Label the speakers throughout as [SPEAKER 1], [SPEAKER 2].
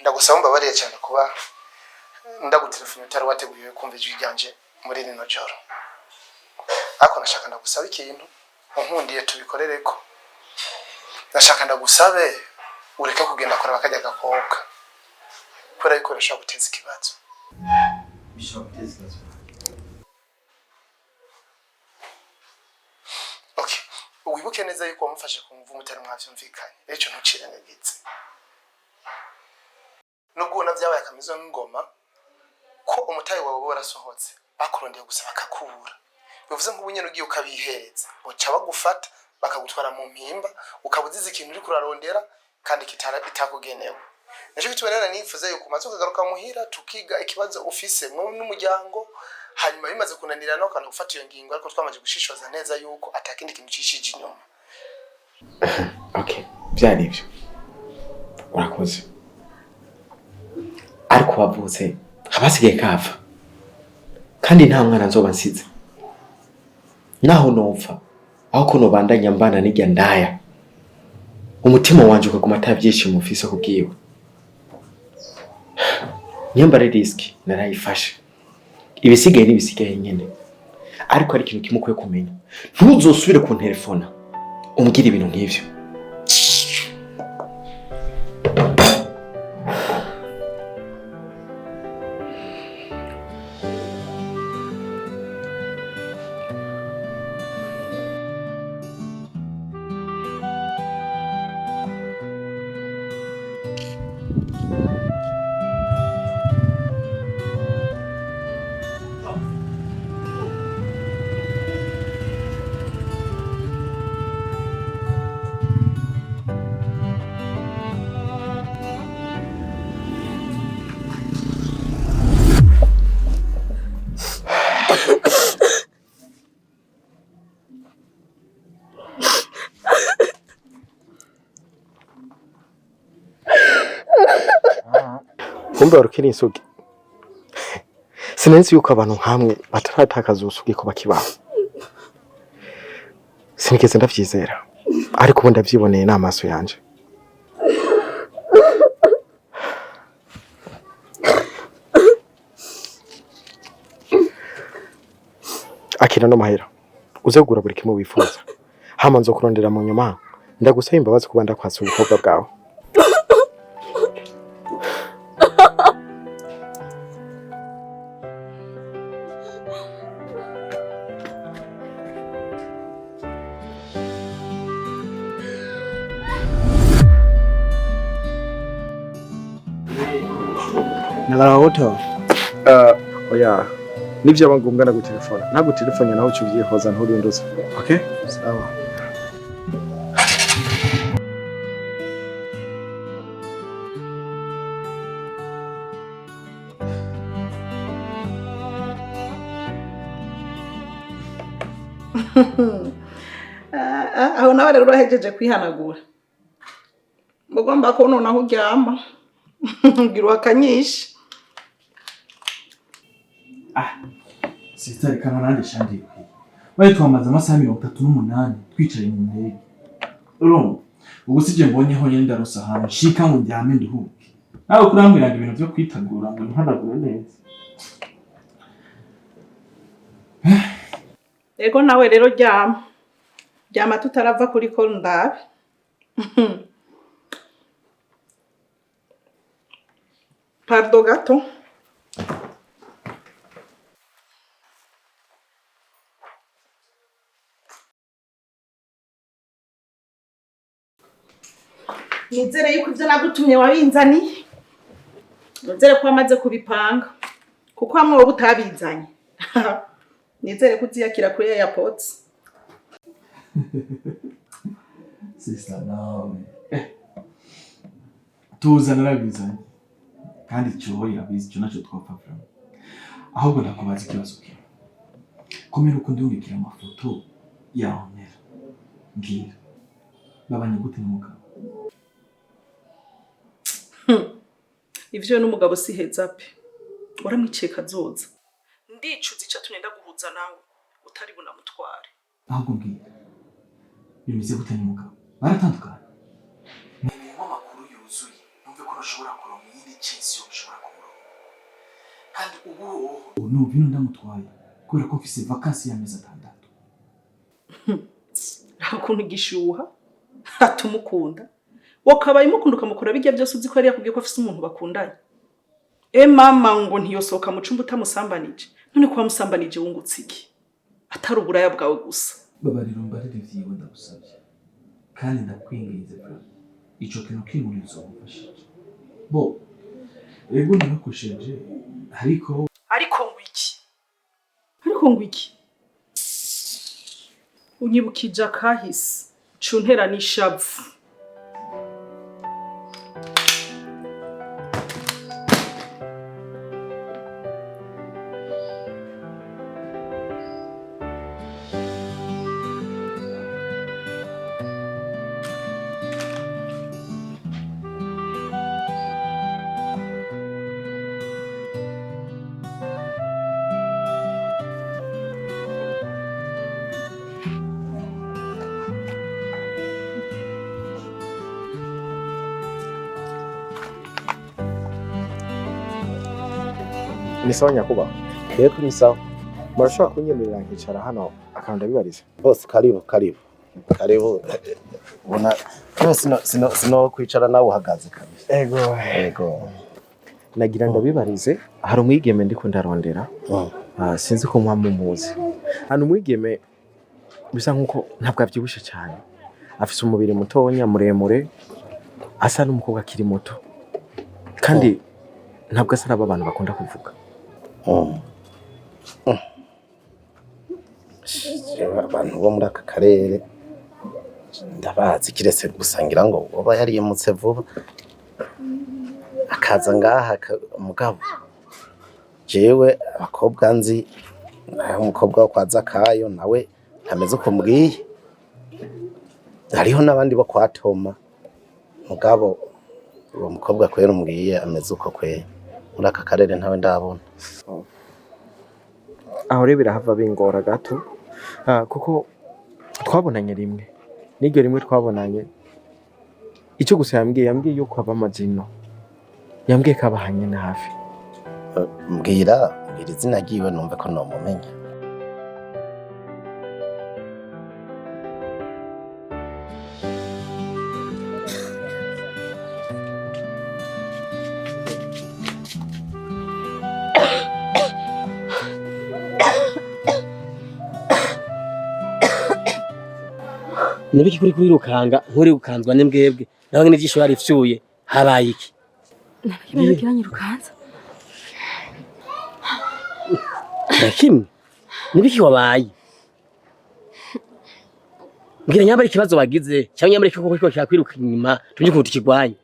[SPEAKER 1] ndagusaba mbabariye cyane kuba ndagutelefone utari wateguye kumva ijwi ryanje muri rino joro. Ariko nashaka ndagusaba ikintu unkundiye tubikorereko. Nashaka ndagusabe ureke kugenda kora bakajya gakobwa. Kora ikoresha guteza ikibazo.
[SPEAKER 2] Bishobora guteza ikibazo.
[SPEAKER 1] Okay. Wibuke neza yuko wamufashe kumva umutari mwavyumvikanye. Ejo ntucirengagize. Nubwo unavyabaye akamizo n'ingoma ko umutayi wawe warasohotse bakurondeye gusa bakakubura. Bivuze ngo ubunyene ugiye ukabihereza boca bagufata bakagutwara mu mpimba ukabuziza ikintu uri kurarondera kandi itakugenewe. Naje bitwerera nifuza yuko umaze ukagaruka muhira tukiga ikibazo ufise n'umuryango hanyuma bimaze kunanira no kana gufata iyo ngingo ariko twamaje gushishoza neza yuko atakindi kintu cishije inyuma.
[SPEAKER 2] Okay, byari byo. Urakoze. Ariko wavuze abasigaye kava. Kandi nta mwana nzoba nsize. Naho nopfa aho ko nobandanya mbana n'ijya ndaya. Umutima wanje ukaguma atavyishi mu ufise kubwiwe. Nyamba risk narayifashe. Ibisigaye n'ibisigaye nyene. Ariko ari ikintu kimukwiye kumenya. Ntuzosubire ku telefona. Umbwira ibintu nk'ivyo. Kumbe warukiri insugi. Sinenzi yuko abantu hamwe bataratakaza usugi ko bakibaho. Sinigeze ndavyizera. Ariko ubu ndavyiboneye n'amaso yanje. Akira no mahera. Uze kugura buri kimwe wifuza. Hama nzo kurondera mu nyuma. Ndagusaba imbabazi kuba ndakwasa ubukobwa bwawe.
[SPEAKER 3] Nagara woto.
[SPEAKER 1] Oya. Nivyo abangombwa na gutelefona. Ntabwo telefone naho cyuvyihoza nturinduze.
[SPEAKER 3] Okay?
[SPEAKER 1] Sawa.
[SPEAKER 4] Aho nawe rero urahejeje kwihanagura. Mugomba ko nonaho uryama. Ngira akanyisha.
[SPEAKER 3] Sister kana nandi shandi. Baye twamaze amasaha 38 twicaye mu ndege. Urumva? Ubu sije mbonye ho nyenda rosa hano shika ngo ndyame nduhuke. Nawe kurambwira ibintu byo kwitagura ngo ntanagure neza.
[SPEAKER 4] Ego nawe rero ryama. Ryama tutarava kuri call ndabe. Pardon gato. Nizere yuko ivyo nagutumye wabinzani. Nizere ko amaze kubipanga. Kuko hamwe wowe utabizanye. Nizere ko uziyakira kuri airport.
[SPEAKER 3] Sister nawe. Tuza narabizanye. Kandi cyo irabizi cyo naco twapfa. Ahubwo ndakubaza ikibazo kimwe. Komera uko ndungikira amafoto yawe. Ngira. Babanye gute n'umugabo?
[SPEAKER 4] Ivyo n'umugabo si heza pe. Uramwiceka zoza. Ndicuza ica tunenda guhuza nawe utari bunamutware.
[SPEAKER 3] Ahubwo ngira. Bimeze gute n'umugabo? Baratandukana. Niba amakuru yuzuye numve ko ushobora kuronka iyindi chance yo ushobora kumuronka kandi ubu numva ino ndamutwaye kubera ko mfise vacances y'amezi 6
[SPEAKER 4] ukuntu gishuha atumukunda wakabaye mukunda ukamukora bijya byose uzi ko yari yakubwiye ko afise umuntu bakundanye mama ngo ntiyosohoka mu cumba utamusambanije none ko wamusambanije wungutse iki atari uburaya bwawe gusa
[SPEAKER 3] babariro mbarire vyiwe ndagusabye kandi ndakwinginze bro ico kintu kimuri uzomufashije bo ego narakosheje ariko ngwiki unyibukije akahise cuntera n'ishavu
[SPEAKER 2] Ni sawa nyakuba?
[SPEAKER 5] Yego ni sawa.
[SPEAKER 2] Murashobora kunyemerera nkicara hano akanda bibariza?
[SPEAKER 5] Boss karibu. Ubona sino kwicara nawe uhagaze kabisa. Ego.
[SPEAKER 2] Nagira ndabibarize hari umwigeme ndiko ndarondera. Sinzi ko mwamumuzi. Hano umwigeme bisa nkuko ntabwo avyibushe cyane. Afise umubiri mutonya muremure asa n'umukobwa akiri muto. Kandi ntabwo asa n'abantu bakunda kuvuga.
[SPEAKER 5] Abantu bo muri aka karere ndabazi kiretse gusangira ngo oba yariyemutse vuba akaza ngaha umugabo jewe abakobwa nzi umukobwa wo kwaza kayo nawe ameze uko mbwiye hariho nabandi bo kwatoma mugabo uwo mukobwa kwera umbwiye ameze uko kwera muri aka karere ntawe ndabona
[SPEAKER 2] aho rero birahava bingora gato kuko twabonanye rimwe n'iryo rimwe twabonanye icyo gusa yambwiye yuko aba amazino yambwiye ko abahanye na hafi
[SPEAKER 5] mbwira izina ryiwe numve ko nomumenya
[SPEAKER 6] Nibiki kuri kwirukanga nkuri gukanzwa n'imbwebwe nawe n'ijisho yari ifyuye habaye iki
[SPEAKER 7] Nabikimwe kiranyirukanza
[SPEAKER 6] Nakimwe nibiki wabaye Mbwira nyambara ikibazo wagize cyangwa nyambara kiko cyakwiruka inyuma tujye kuruta ikigwanye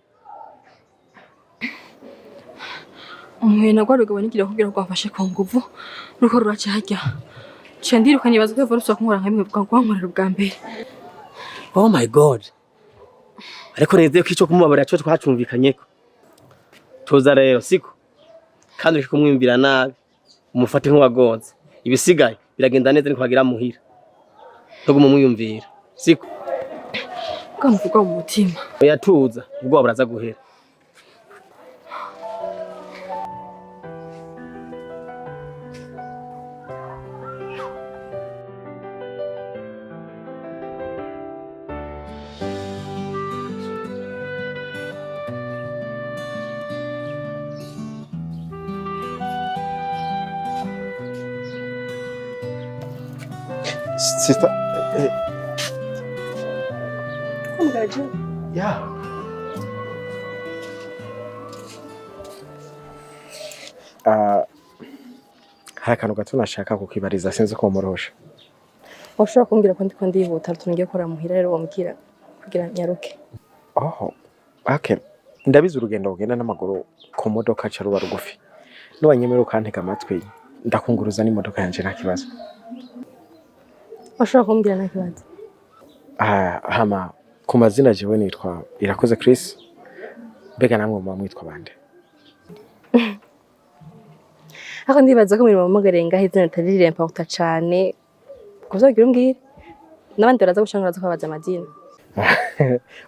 [SPEAKER 7] Umwe nagwaruga nigira kugira ngo afashe ku nguvu nuko rurace hajya Cyandiruka nibaza ko Evolution kunkora nka bimwe bwankorera bwa mbere
[SPEAKER 6] Oh my god Ariko neze ko ico kumubabara cyo twacumvikanye ko Tuza rero siko kandi uri kumwimvira nabi umufate nk'uwagonze ibisigaye biragenda neza ni kwagira muhira Ntugu mumwiyumvira siko
[SPEAKER 7] Kamuvuga mu mutima
[SPEAKER 6] Yatuza ubwo buraza guhera
[SPEAKER 2] Sister
[SPEAKER 7] Yeah.
[SPEAKER 2] Hari akantu gato nashaka kukwibariza sinzi ko murosha.
[SPEAKER 7] Washobora kumbwira ko ndiko ndihuta tugiye gukora muhira rero wambwira kugira nyaruke.
[SPEAKER 2] Okay. Ndabizi urugendo ugenda n'amaguru ku modoka ca ruba rugufi. Niwanyemera ukantega amatwi ndakunguruza n'imodoka yanje nta kibazo.
[SPEAKER 7] Washobora kumbwira nta kibazo.
[SPEAKER 2] Hama ku mazina jewe nitwa Irakoze Chris. Mbega namwe mwitwa bande?
[SPEAKER 7] Ako ndibaza ko muri mamagarenga izina ritarire important cyane. Kuzagira umbwire. Nabandi baraza gushangura zo kwabaza amazina.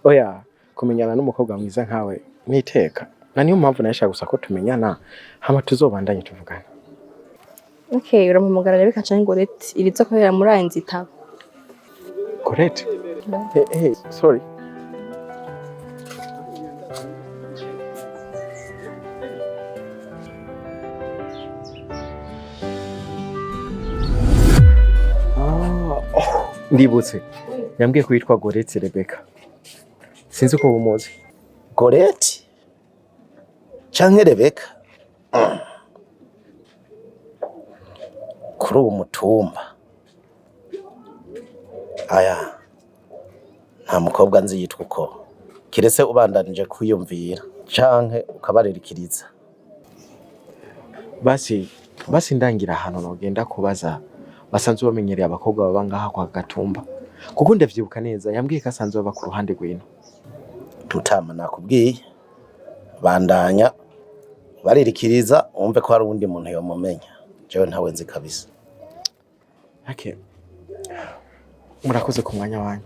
[SPEAKER 2] Oya, kumenyana n'umukobwa mwiza nkawe niteka. na niyo mpamvu nashaka gusa ko tumenyana hama tuzobandanye tuvugana.
[SPEAKER 7] Okay, urampamagara Rebecca canke Gorete iriza kubera muri aya nzitabo.
[SPEAKER 2] Gorete? Hey, sorry. Ndibutse yambwiye ko yitwa Gorete Rebecca. Sinzi ko bumuzi.
[SPEAKER 5] Gorete canke Rebecca kuri uwo mutumba aya nta mukobwa nzi yitwa uko kiretse ubandanije kwiyumvira canke ukabarerikiriza.
[SPEAKER 2] Basi ndangira ahantu nogenda kubaza basanzwe bamenyereye abakobwa baba ngaha kwa Gatumba kuko ndavyibuka neza yambwiye ko asanzwe baba ku ruhande rwino.
[SPEAKER 5] Tutama nakubwiye bandanya barerikiriza umve ko hari undi muntu yomumenya jewe ntawe nzi kabisa.
[SPEAKER 2] Okay. Murakoze ku mwanya wanyu.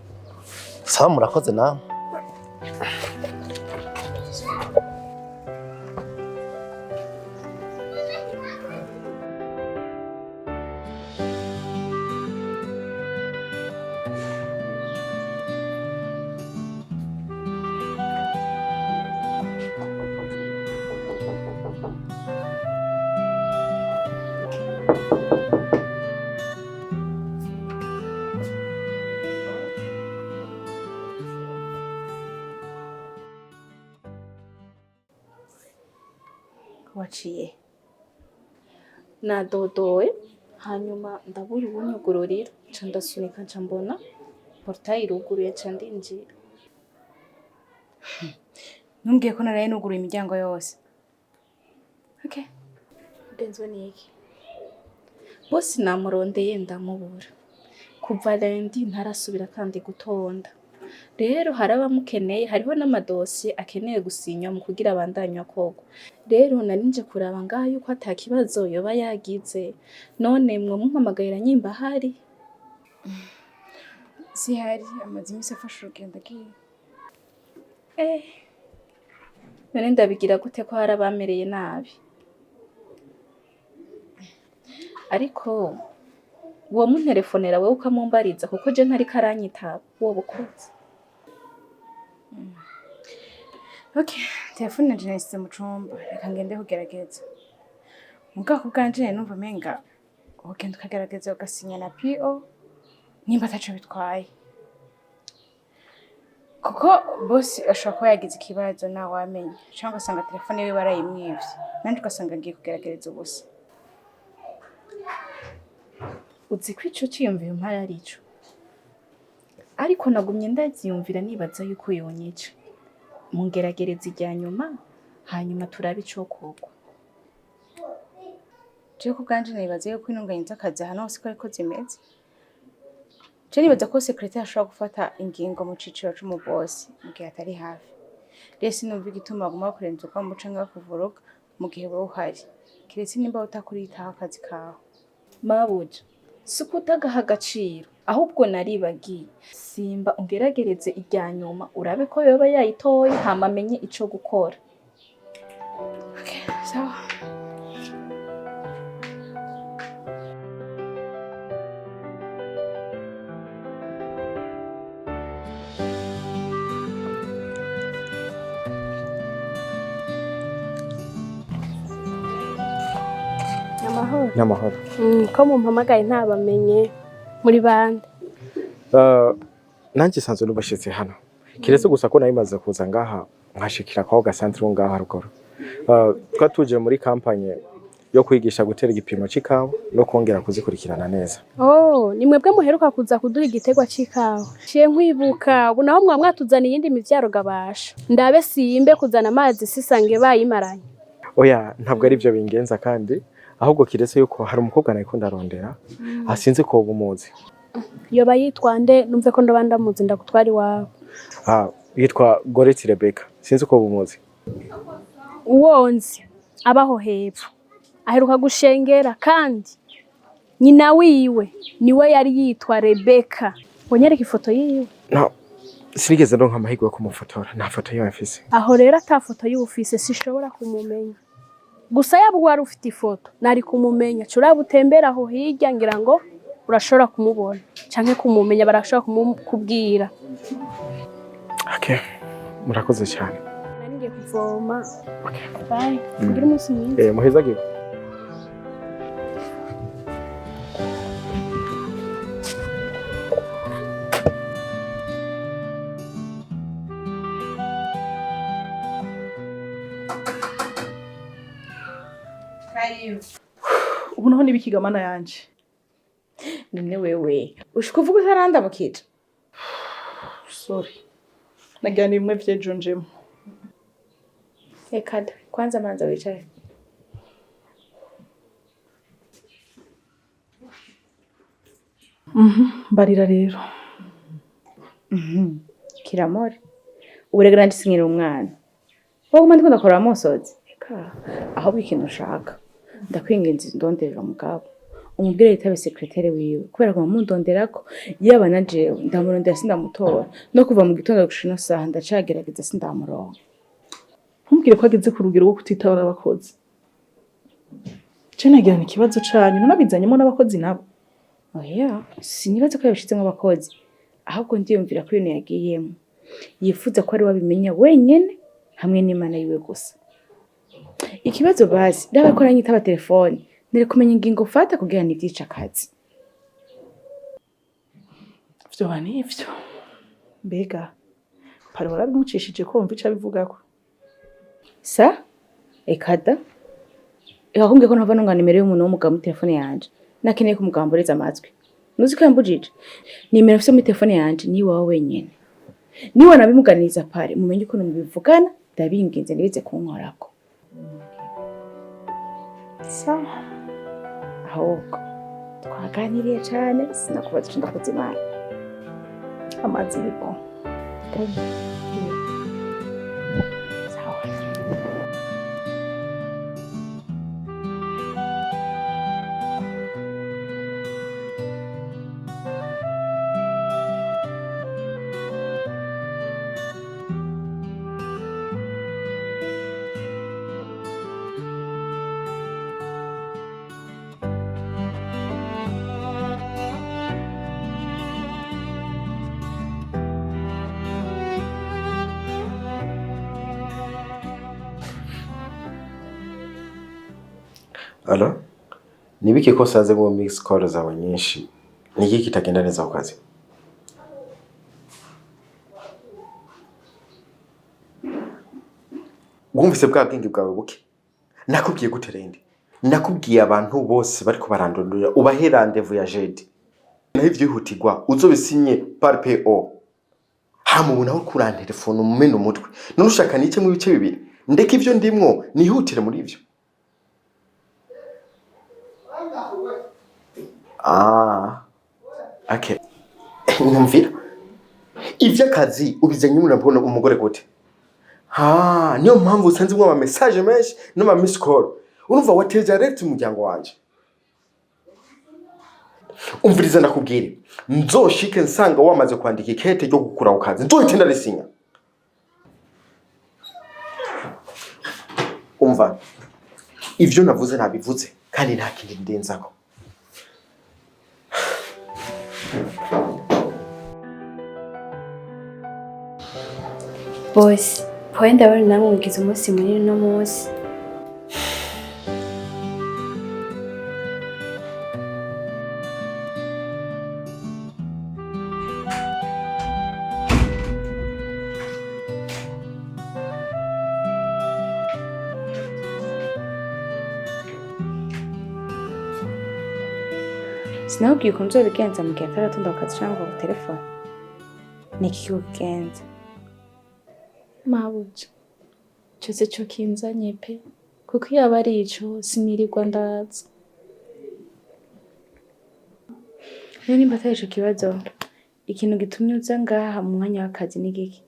[SPEAKER 5] Sawa murakoze nawe.
[SPEAKER 8] Waciye nadodowe hanyuma ndabura ubunyugururira ca ndasunika nca mbona portail iruguruye ca ndinjira.
[SPEAKER 9] Numbwiye ko naraye nuguruye imiryango yose.
[SPEAKER 8] Okay, ndenzwe niki bose namurondeye ndamubura kuva lendi ntarasubira kandi gutonda. Rero harabamukeneye hariho n'amadosiye akeneye gusinywa mu kugira abandanywa koko. Rero narinje kuraba ngaho yuko atakibazo yoba yagize none mwe mumpamagaira nyimba hari
[SPEAKER 9] si hari amazi imisi afasha urugendo agiye.
[SPEAKER 8] None ndabigira gute ko harabamereye nabi? Ariko uwo munterefonera wewe ukamumbariza kuko je ntari karanyitaba wowe bukuze.
[SPEAKER 9] Okay, telefone nanje nayisize mu cumba reka ngende kugerageza. Mugako bwanje numva menga ugenda ukagerageza ugasinya na PO nimba ataco bitwaye. Kuko boss ashobora kuba yagize ikibazo nawe wamenya cyangwa usanga telefone yiwe barayimwivye nanje ugasanga ngiye kugerageza ubusa.
[SPEAKER 8] Uzi ko ico ciyumviye umpaye arico, ariko nagumye ndavyiyumvira nibaza yuko yonyica. Mungeragereza ijya nyuma hanyuma turabe ico koko.
[SPEAKER 9] Je ko bwanje nibaza yuko intunganye z'akazi hano hose ko ariko zimeze. Je nibaza ko secretary ashobora gufata ingingo mu ciciro c'umu boss mu gihe atari hafi. Resi numva igituma aguma kurenza uko muca ngakuvuruka mu gihe wowe uhari. Kiretse nimba utakuritaho akazi kawe.
[SPEAKER 8] Mabuja sikutagaha agaciro ahubwo naribagiye. Simba ungeragereze ijya nyuma urabe ko yoba yayitoye hama amenye ico gukora.
[SPEAKER 9] Okay, sawa.
[SPEAKER 2] N'amahoro.
[SPEAKER 7] Ko mumpamagaye ntabamenye muri bande.
[SPEAKER 2] Nanjye sanzwe nubashitse hano. Kiretse gusa ko nayimaze kuza ngaha nkashikira kwa gasantre ngaha haruguru. Twatuje muri kampanye yo kwigisha gutera igipimo c'ikawa no kongera kuzikurikirana neza.
[SPEAKER 7] Ni mwebwe muheruka kuza kuduha igitegwa c'ikawa. Ciye nkwibuka ubu naho mwatuzaniye iyindi mivyaro gabasha. Ndabe simbe kuzana amazi sisange bayimaranye.
[SPEAKER 2] Oya ntabwo ari byo bingenza kandi ahubwo kiretse yuko hari umukobwa nayikunda arondera asinze ko bumuzi.
[SPEAKER 7] Yoba yitwa nde numve ko ndabanda muzi ndagutwari wawe.
[SPEAKER 2] Yitwa Gorete Rebecca sinzi ko bumuzi.
[SPEAKER 7] Uwonzi abaho hepfo aheruka gushengera kandi nyina wiwe niwe yari yitwa Rebecca. Wonyereka ifoto yiwe.
[SPEAKER 2] sinigeze ndonka amahirwe yo kumufotora, nta foto yiwe mfise.
[SPEAKER 7] Aho rero ata foto y'ufise sishobora kumumenya. Gusa yaba wari ufite ifoto nari kumumenya. Curaba utembera aho hirya ngira ngo urashobora kumubona canke kumumenya barashobora kumubwira.
[SPEAKER 2] Okay. Murakoze cyane.
[SPEAKER 7] Nari ngiye kuvoma.
[SPEAKER 2] Okay.
[SPEAKER 7] Bye. Ngira umunsi mwiza.
[SPEAKER 2] Muhezagire.
[SPEAKER 4] Ubu naho nibikigamana yanje.
[SPEAKER 9] None wewe ushika uvuga utarandamukije?
[SPEAKER 4] Sorry. Nagira ni bimwe vyejo njemo.
[SPEAKER 9] Ekada kwanza manza wicare.
[SPEAKER 4] Mbarira rero.
[SPEAKER 9] Kiramore uburegera ndisinyira umwana wowe umandi kunda kora amosozi eka aho ikintu ushaka ndakwinginze ndonderera mugabo umubwire yitabe secrétaire wiwe kubera ko mundonderako yaba na jewe ndamurondera sindamutora no kuva mu gitondo gushina saha ndacagerageza sindamuronka.
[SPEAKER 4] Ntumbwire ko ageze ku rugero rwo kutitaba abakozi. Je nagira ni kibazo canyu nabizanyemo n'abakozi nabo.
[SPEAKER 9] Oya sinibaza ko yabishizemo abakozi ahubwo ndiyumvira ko ibintu yagiyemo yifuza ko ari wabimenya wenyene hamwe n'Imana yiwe gusa. Ikibazo basi ndabakora nyitaba telefone nere kumenya ingingo ufata kugira nivyica akazi.
[SPEAKER 4] Vyo bani ivyo. Mbega pari warabimucishije ko mva ica bivugako.
[SPEAKER 9] Sa ekada yakumbwiye ko ntava nunga nimero y'umuntu w'umugabo muri telefone yanje nakeneye kumugamboreza amatwi. Nuzi ko yambujije nimero mfise muri telefone yanje ni wawe wenyene. Niwe nabimuganiriza pare mumenye uko mubivugana ndabinginze nibize kunkorako. Sawa ahubwo twaganiriye cyane sinakubaza icyo ndakoze imana
[SPEAKER 4] Amazi bibo.
[SPEAKER 9] sawa
[SPEAKER 2] Alo? Nibiki ko saze mu mix call zawe nyinshi? Niki kitagenda neza ku kazi? Wumvise bwa bwingi bwawe buke? Nakubwiye gute rende? Nakubwiye abantu bose bariko barandondora ubahe rendez-vous ya jeudi. Naho ivyihutirwa uzobisinye par PO. Hama ubu naho kurana telefone umumena umutwe. None ushaka nike mu bice bibiri? Ndeka ivyo ndimwo nihutire muri ivyo. Okay. Nyumvira. Ivy'akazi ubizanye murabona umugore gute? Niyo mpamvu usanze mwa message menshi no ma miss call. Urumva wateje direct umuryango wanje. Umviriza nakubwire. Nzoshike nsanga wamaze kwandika ikete ryo gukura ku kazi. Nzohita ndarisinya. Umva. Ivyo navuze nabivuze kandi nta kindi ndenzako.
[SPEAKER 10] Boss, poenda wari namwe mugize umunsi munini no munsi.
[SPEAKER 9] sinabwiye ko nzobigenza mu gihe ataratonda akazi cyangwa ku telefone. Niki kigenza?
[SPEAKER 8] Mabuja. Cyose cyo kinzanye pe. Kuko yaba ari ico sinirirwa ndaza.
[SPEAKER 9] Rero nimba atari ico kibazo, ikintu gitumye uza ngaha mu mwanya w'akazi ni giki?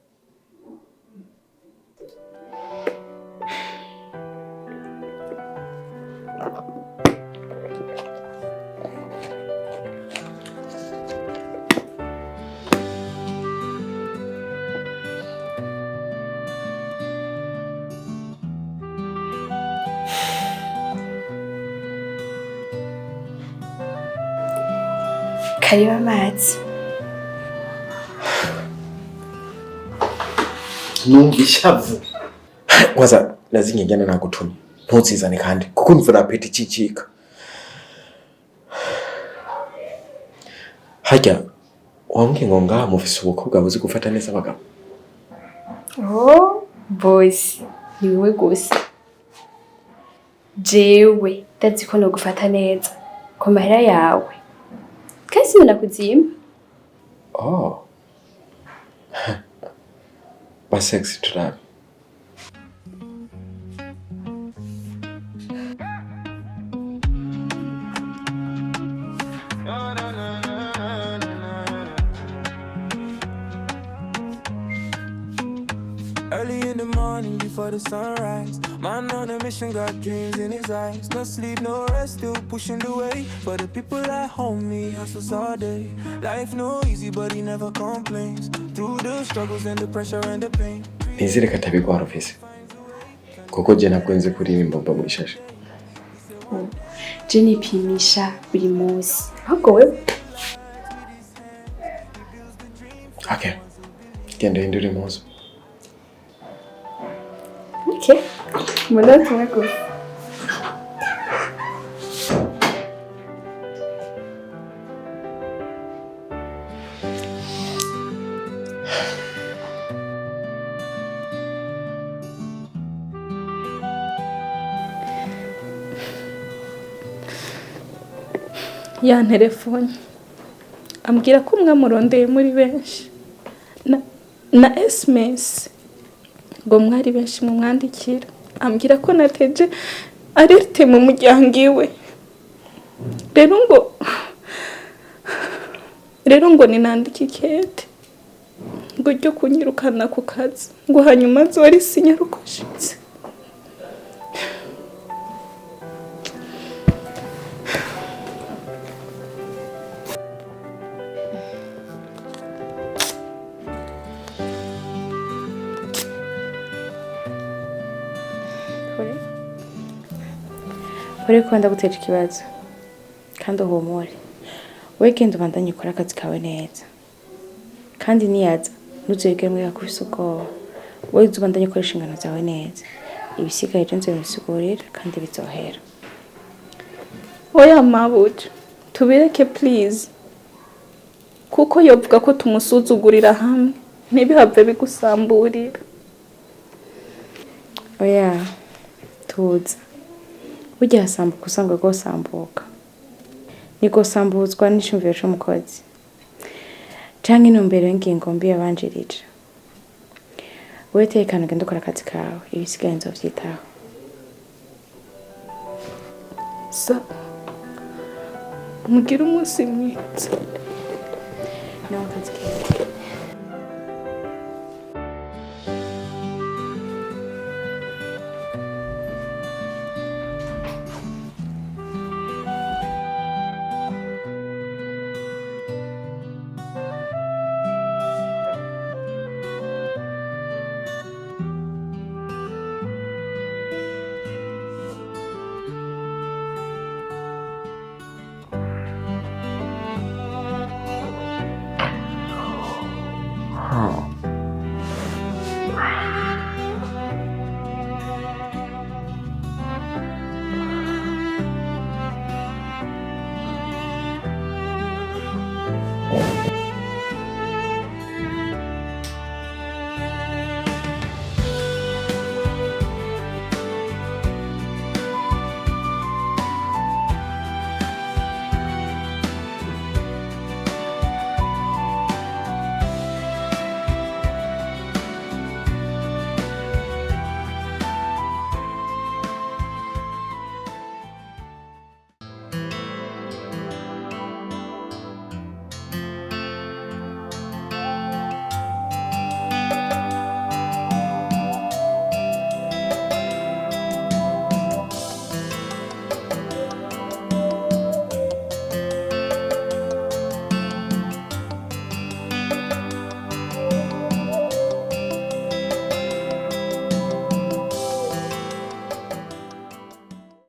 [SPEAKER 10] kariba amazi.
[SPEAKER 2] Numva ishavu. Kwanza lazima njyana nagutumye. Ntuzizane kandi kuko imvura peti cicika. Hajya wambwiye ngo ngaha mufise ubukobwa buzi gufata neza abagabo.
[SPEAKER 10] Oh, boys, ni wewe gusa. Jewe, ndazi ko no gufata neza. Ku mahera yawe. Kasi nakuzimba.
[SPEAKER 2] Oh. Ba sexy turabe.
[SPEAKER 11] Early in the morning before the sunrise, man on a mission, got dreams in his eyes. No sleep, no rest, still pushing the way. For the people at home, he hustles all day. Life no easy, but he never complains. Through the struggles and the pressure and the pain.
[SPEAKER 2] Nizere katabigwa ufise. Kuko je nakwenze kuririmba baba mwishashe.
[SPEAKER 10] Je nipimisha buri munsi. Ahubwo wewe.
[SPEAKER 2] Okay. Genda hindura impuzu.
[SPEAKER 10] Okay. Umunota umwe gusa.
[SPEAKER 8] Ya telefone ambwira ko mwamurondeye muri benshi na SMS ngo mwari benshi mu mwandikira, ambwira ko nateje alerte mu muryango iwe. Rero ngo ninandika ikete ngo ryo kunyirukana ku kazi ngo hanyuma zori sinyarukoshitse.
[SPEAKER 9] Uri kwenda gutera ikibazo kandi uhumure. Wowe genda ubandanye ukora akazi kawe neza. Kandi niyaza ntuzigere mwe yakubise ubwoba. Wowe ubandanye ukora inshingano zawe neza. Ibisigaye rero nzobisigurira kandi bizohera.
[SPEAKER 8] Oya mabuja, tubireke please. Kuko yovuga ko tumusuzugurira hamwe ntibihave bigusamburira.
[SPEAKER 9] Oya, tuza. Ujya hasambuka usanga rwosambuka. Niko sambuzwa n'ishimviro cy'umukozi. Canke intumbero y'ingingo mbi yabanjirije. Wowe tekana genda ukora akazi kawe, ibisigaye nzovyitaho.
[SPEAKER 8] Sa mugira umunsi mwiza.
[SPEAKER 9] No akazi kawe.